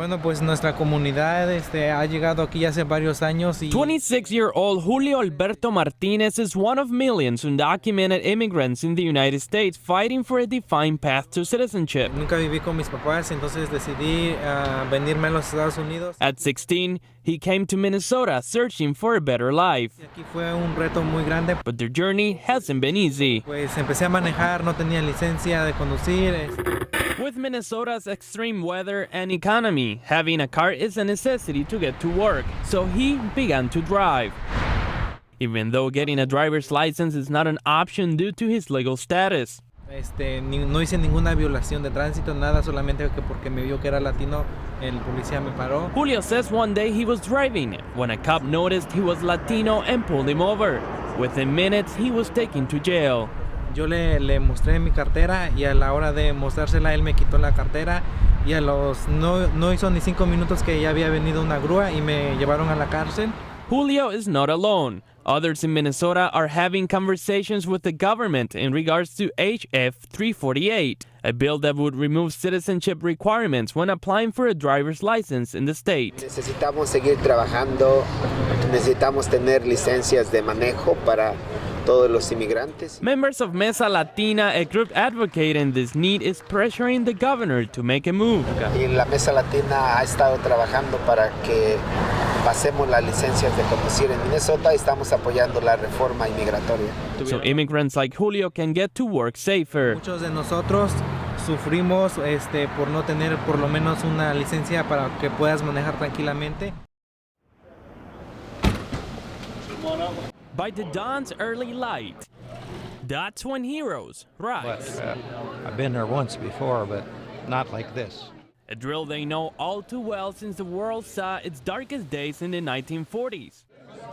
Bueno, pues nuestra comunidad ha llegado aquí hace varios años y 26-year-old Julio Alberto Martinez is one of millions undocumented immigrants in the United States fighting for a defined path to citizenship. nunca viví con mis papás, entonces decidí venirme a los Estados Unidos. At 16, he came to Minnesota searching for a better life. Y aquí fue un reto muy grande, But their journey hasn't been easy. pues empecé a manejar, no tenía licencia de conducir. With Minnesota's extreme weather and economy, having a car is a necessity to get to work, so he began to drive. Even though getting a driver's license is not an option due to his legal status. No hice ninguna violación de tránsito, nada, solamente que porque me vio que era latino, el policía me paró. Julio says one day he was driving when a cop noticed he was Latino and pulled him over. Within minutes, he was taken to jail. Yo le mostré mi cartera y a la hora de mostrársela él me quitó la cartera y no hizo ni 5 minutos que ya había venido una grúa y me llevaron a la cárcel. Julio is not alone. Others in Minnesota are having conversations with the government in regards to HF 348, a bill that would remove citizenship requirements when applying for a driver's license in the state. Necesitamos seguir trabajando, necesitamos tener licencias de manejo para todos los inmigrantes. Members of Mesa Latina, a group advocating this need, is pressuring the governor to make a move. Y la Mesa Latina ha estado trabajando para que pasemos las licencias de conducir en Minnesota y estamos apoyando la reforma inmigratoria. So immigrants like Julio can get to work safer. Muchos de nosotros sufrimos por no tener por lo menos una licencia para que puedas manejar tranquilamente. By the dawn's early light, that's when heroes rise. I've been there once before, but not like this. A drill they know all too well since the world saw its darkest days in the 1940s.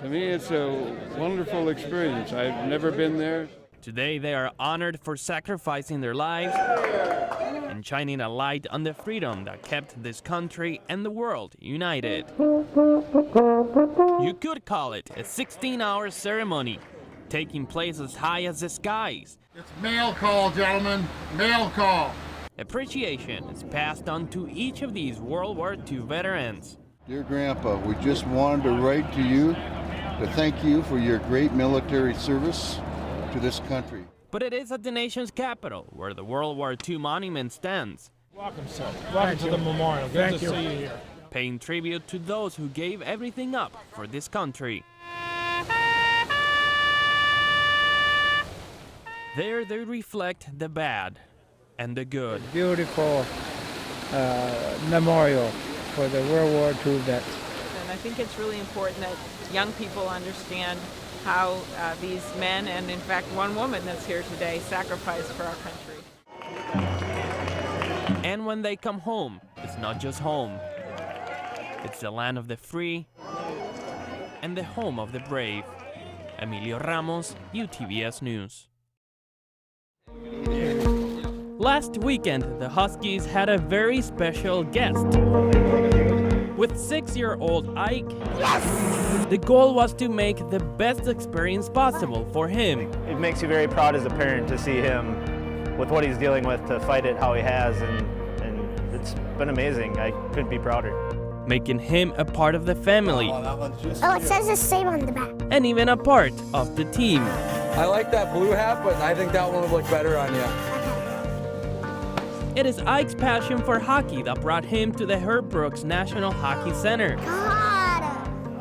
To me, it's a wonderful experience. I've never been there. Today, they are honored for sacrificing their lives and shining a light on the freedom that kept this country and the world united. You could call it a 16-hour ceremony, taking place as high as the skies. It's mail call, gentlemen. Mail call. Appreciation is passed on to each of these World War II veterans. Dear Grandpa, we just wanted to write to you to thank you for your great military service to this country. But it is at the nation's capital where the World War II monument stands. Welcome, sir. Welcome to the memorial. Good to see you here. Paying tribute to those who gave everything up for this country. There they reflect the bad and the good. Beautiful memorial for the World War II vets. And I think it's really important that young people understand how these men, and in fact one woman that's here today, sacrificed for our country. And when they come home, it's not just home. It's the land of the free and the home of the brave. Emilio Ramos, UTVS News. Last weekend, the Huskies had a very special guest. With 6-year-old Ike, the goal was to make the best experience possible for him. It makes you very proud as a parent to see him with what he's dealing with, to fight it how he has, and it's been amazing. I couldn't be prouder. Making him a part of the family. Oh, it says the same on the back. And even a part of the team. I like that blue hat, but I think that one would look better on you. It is Ike's passion for hockey that brought him to the Herb Brooks National Hockey Center.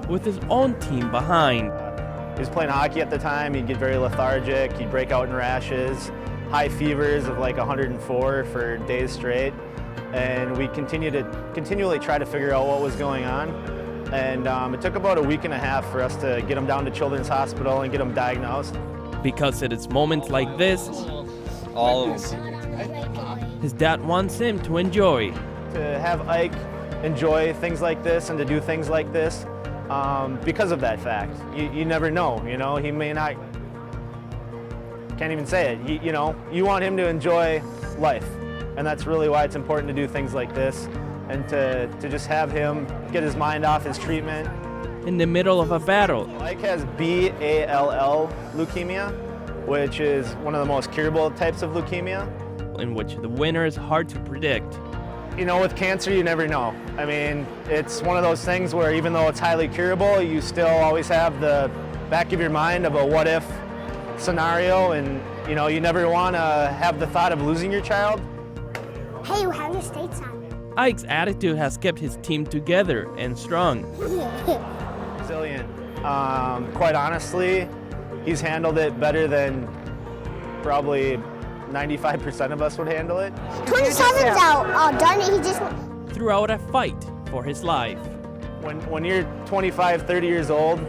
With his own team behind. He was playing hockey at the time. He'd get very lethargic. He'd break out in rashes, high fevers of like 104 for days straight. And we continually try to figure out what was going on. And it took about a week and a half for us to get him down to Children's Hospital and get him diagnosed. Because it is moments like this, All of them. his dad wants him to enjoy. To have Ike enjoy things like this and to do things like this, because of that fact. You never know, you know, he may not, can't even say it, you want him to enjoy life. And that's really why it's important to do things like this and to just have him get his mind off his treatment. In the middle of a battle. Ike has B-ALL leukemia, which is one of the most curable types of leukemia. In which the winner is hard to predict. You know, with cancer, you never know. I mean, it's one of those things where even though it's highly curable, you still always have the back of your mind of a what if scenario, and you know, you never want to have the thought of losing your child. Hey, you have your skates on. Ike's attitude has kept his team together and strong. Resilient. Quite honestly, he's handled it better than probably 95% of us would handle it. 27's out. Oh, darn it, he just... Throughout a fight for his life. When you're 25, 30 years old,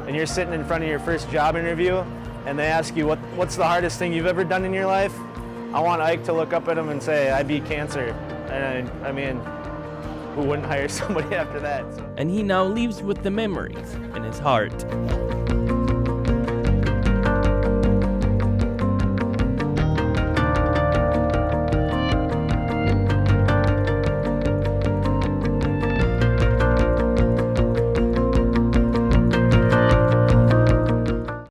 and you're sitting in front of your first job interview, and they ask you what's the hardest thing you've ever done in your life, I want Ike to look up at him and say, I beat cancer. And I mean, who wouldn't hire somebody after that? And he now lives with the memories in his heart.